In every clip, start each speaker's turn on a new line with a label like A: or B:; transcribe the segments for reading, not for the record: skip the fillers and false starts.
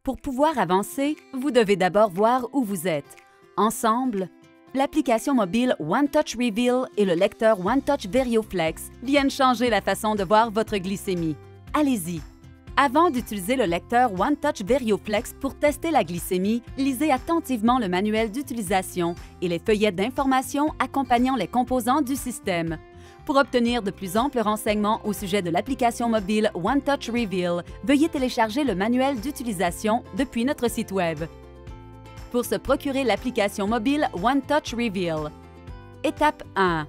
A: Pour pouvoir avancer, vous devez d'abord voir où vous êtes. Ensemble, l'application mobile OneTouch Reveal et le lecteur OneTouch VarioFlex viennent changer la façon de voir votre glycémie. Allez-y! Avant d'utiliser le lecteur OneTouch VarioFlex pour tester la glycémie, lisez attentivement le manuel d'utilisation et les feuillets d'information accompagnant les composants du système. Pour obtenir de plus amples renseignements au sujet de l'application mobile OneTouch Reveal, veuillez télécharger le manuel d'utilisation depuis notre site Web. Pour se procurer l'application mobile OneTouch Reveal. Étape 1.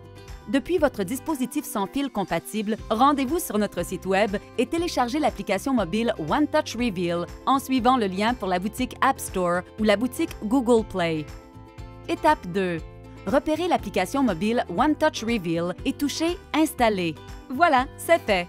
A: Depuis votre dispositif sans fil compatible, rendez-vous sur notre site Web et téléchargez l'application mobile OneTouch Reveal en suivant le lien pour la boutique App Store ou la boutique Google Play. Étape 2. Repérez l'application mobile OneTouch Reveal et touchez « Installer ». Voilà, c'est fait!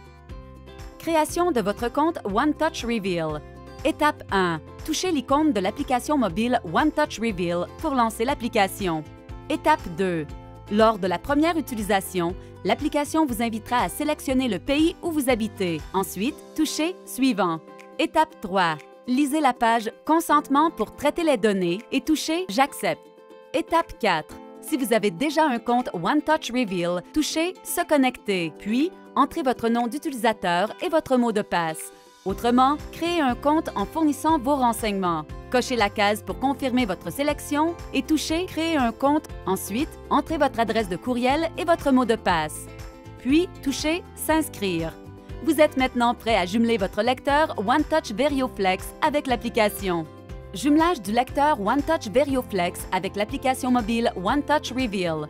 A: Création de votre compte OneTouch Reveal. Étape 1. Touchez l'icône de l'application mobile OneTouch Reveal pour lancer l'application. Étape 2. Lors de la première utilisation, l'application vous invitera à sélectionner le pays où vous habitez. Ensuite, touchez « Suivant ». Étape 3. Lisez la page « Consentement pour traiter les données » et touchez « J'accepte ». Étape 4. Si vous avez déjà un compte OneTouch Reveal, touchez « Se connecter », puis entrez votre nom d'utilisateur et votre mot de passe. Autrement, créez un compte en fournissant vos renseignements. Cochez la case pour confirmer votre sélection et touchez « Créer un compte ». Ensuite, entrez votre adresse de courriel et votre mot de passe. Puis, touchez « S'inscrire ». Vous êtes maintenant prêt à jumeler votre lecteur OneTouch VarioFlex avec l'application. Jumelage du lecteur OneTouch VarioFlex avec l'application mobile OneTouch Reveal.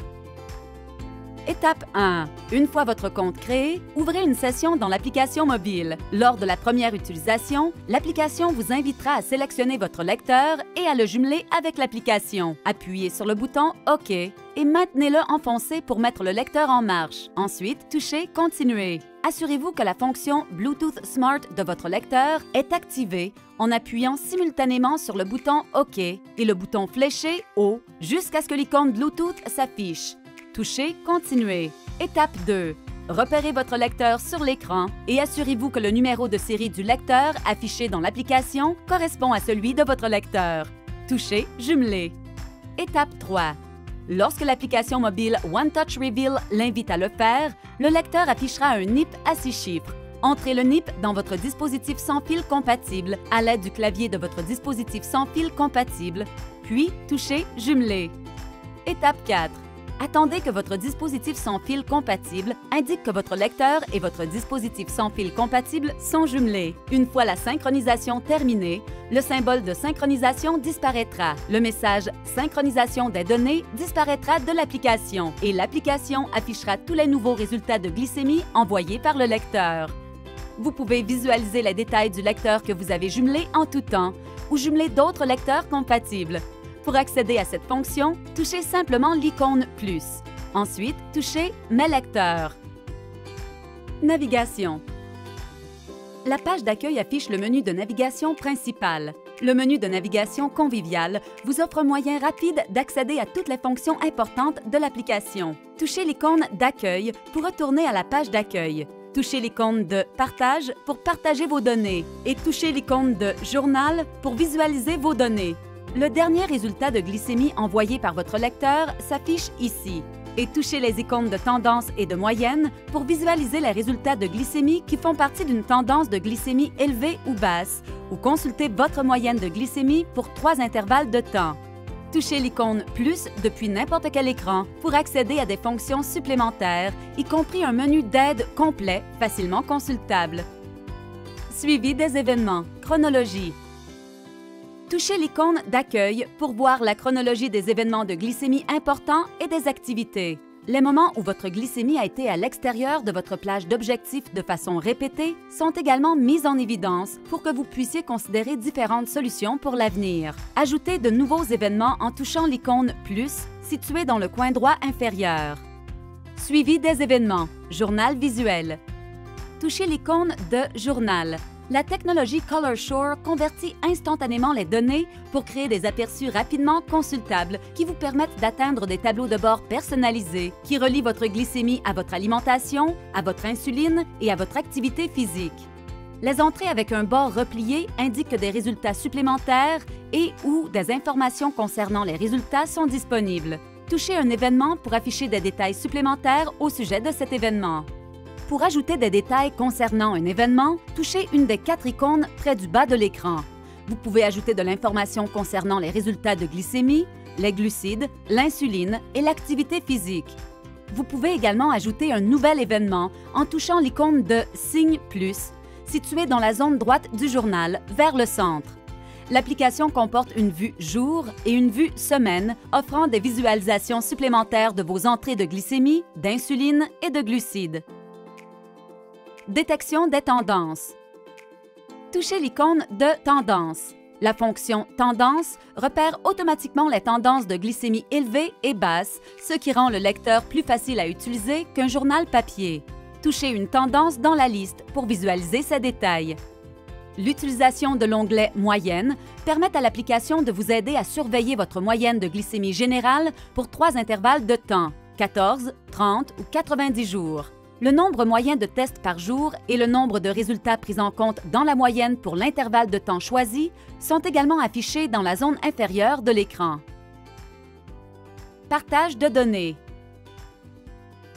A: Étape 1. Une fois votre compte créé, ouvrez une session dans l'application mobile. Lors de la première utilisation, l'application vous invitera à sélectionner votre lecteur et à le jumeler avec l'application. Appuyez sur le bouton « OK » et maintenez-le enfoncé pour mettre le lecteur en marche. Ensuite, touchez « Continuer ». Assurez-vous que la fonction Bluetooth Smart de votre lecteur est activée en appuyant simultanément sur le bouton « OK » et le bouton fléché « Haut » jusqu'à ce que l'icône Bluetooth s'affiche. Touchez « Continuer ». Étape 2. Repérez votre lecteur sur l'écran et assurez-vous que le numéro de série du lecteur affiché dans l'application correspond à celui de votre lecteur. Touchez « Jumeler ». Étape 3. Lorsque l'application mobile OneTouch Reveal l'invite à le faire, le lecteur affichera un NIP à 6 chiffres. Entrez le NIP dans votre dispositif sans fil compatible à l'aide du clavier de votre dispositif sans fil compatible, puis touchez « Jumeler ». Étape 4. Attendez que votre dispositif sans fil compatible indique que votre lecteur et votre dispositif sans fil compatible sont jumelés. Une fois la synchronisation terminée, le symbole de synchronisation disparaîtra. Le message « Synchronisation des données » disparaîtra de l'application et l'application affichera tous les nouveaux résultats de glycémie envoyés par le lecteur. Vous pouvez visualiser les détails du lecteur que vous avez jumelé en tout temps ou jumeler d'autres lecteurs compatibles. Pour accéder à cette fonction, touchez simplement l'icône « Plus ». Ensuite, touchez « Mes lecteurs ». Navigation. La page d'accueil affiche le menu de navigation principal. Le menu de navigation convivial vous offre un moyen rapide d'accéder à toutes les fonctions importantes de l'application. Touchez l'icône d'accueil pour retourner à la page d'accueil. Touchez l'icône de « Partage » pour partager vos données et touchez l'icône de « Journal » pour visualiser vos données. Le dernier résultat de glycémie envoyé par votre lecteur s'affiche ici. Et touchez les icônes de tendance et de moyenne pour visualiser les résultats de glycémie qui font partie d'une tendance de glycémie élevée ou basse, ou consultez votre moyenne de glycémie pour 3 intervalles de temps. Touchez l'icône « Plus » depuis n'importe quel écran pour accéder à des fonctions supplémentaires, y compris un menu d'aide complet, facilement consultable. Suivi des événements. Chronologie. Touchez l'icône d'accueil pour voir la chronologie des événements de glycémie importants et des activités. Les moments où votre glycémie a été à l'extérieur de votre plage d'objectifs de façon répétée sont également mis en évidence pour que vous puissiez considérer différentes solutions pour l'avenir. Ajoutez de nouveaux événements en touchant l'icône « Plus » située dans le coin droit inférieur. Suivi des événements. Journal visuel. Touchez l'icône de « Journal ». La technologie Color Shore convertit instantanément les données pour créer des aperçus rapidement consultables qui vous permettent d'atteindre des tableaux de bord personnalisés qui relient votre glycémie à votre alimentation, à votre insuline et à votre activité physique. Les entrées avec un bord replié indiquent que des résultats supplémentaires et/ou des informations concernant les résultats sont disponibles. Touchez un événement pour afficher des détails supplémentaires au sujet de cet événement. Pour ajouter des détails concernant un événement, touchez une des 4 icônes près du bas de l'écran. Vous pouvez ajouter de l'information concernant les résultats de glycémie, les glucides, l'insuline et l'activité physique. Vous pouvez également ajouter un nouvel événement en touchant l'icône de « Signe plus » située dans la zone droite du journal, vers le centre. L'application comporte une vue jour et une vue semaine, offrant des visualisations supplémentaires de vos entrées de glycémie, d'insuline et de glucides. Détection des tendances. Touchez l'icône de « Tendance ». La fonction « Tendance » repère automatiquement les tendances de glycémie élevée et basse, ce qui rend le lecteur plus facile à utiliser qu'un journal papier. Touchez une tendance dans la liste pour visualiser ces détails. L'utilisation de l'onglet « Moyenne » permet à l'application de vous aider à surveiller votre moyenne de glycémie générale pour 3 intervalles de temps, 14, 30 ou 90 jours. Le nombre moyen de tests par jour et le nombre de résultats pris en compte dans la moyenne pour l'intervalle de temps choisi sont également affichés dans la zone inférieure de l'écran. Partage de données.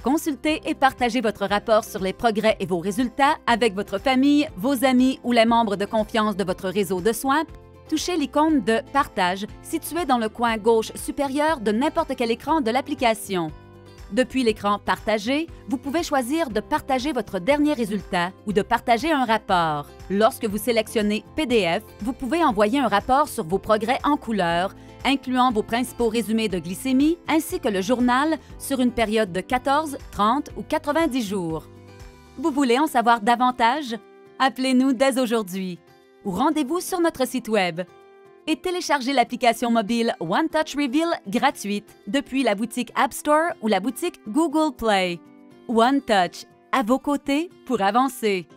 A: Consultez et partagez votre rapport sur les progrès et vos résultats avec votre famille, vos amis ou les membres de confiance de votre réseau de soins. Touchez l'icône de « Partage » située dans le coin gauche supérieur de n'importe quel écran de l'application. Depuis l'écran « Partager », vous pouvez choisir de partager votre dernier résultat ou de partager un rapport. Lorsque vous sélectionnez « PDF », vous pouvez envoyer un rapport sur vos progrès en couleur, incluant vos principaux résumés de glycémie ainsi que le journal sur une période de 14, 30 ou 90 jours. Vous voulez en savoir davantage? Appelez-nous dès aujourd'hui ou rendez-vous sur notre site Web et téléchargez l'application mobile OneTouch Reveal gratuite depuis la boutique App Store ou la boutique Google Play. OneTouch, à vos côtés pour avancer.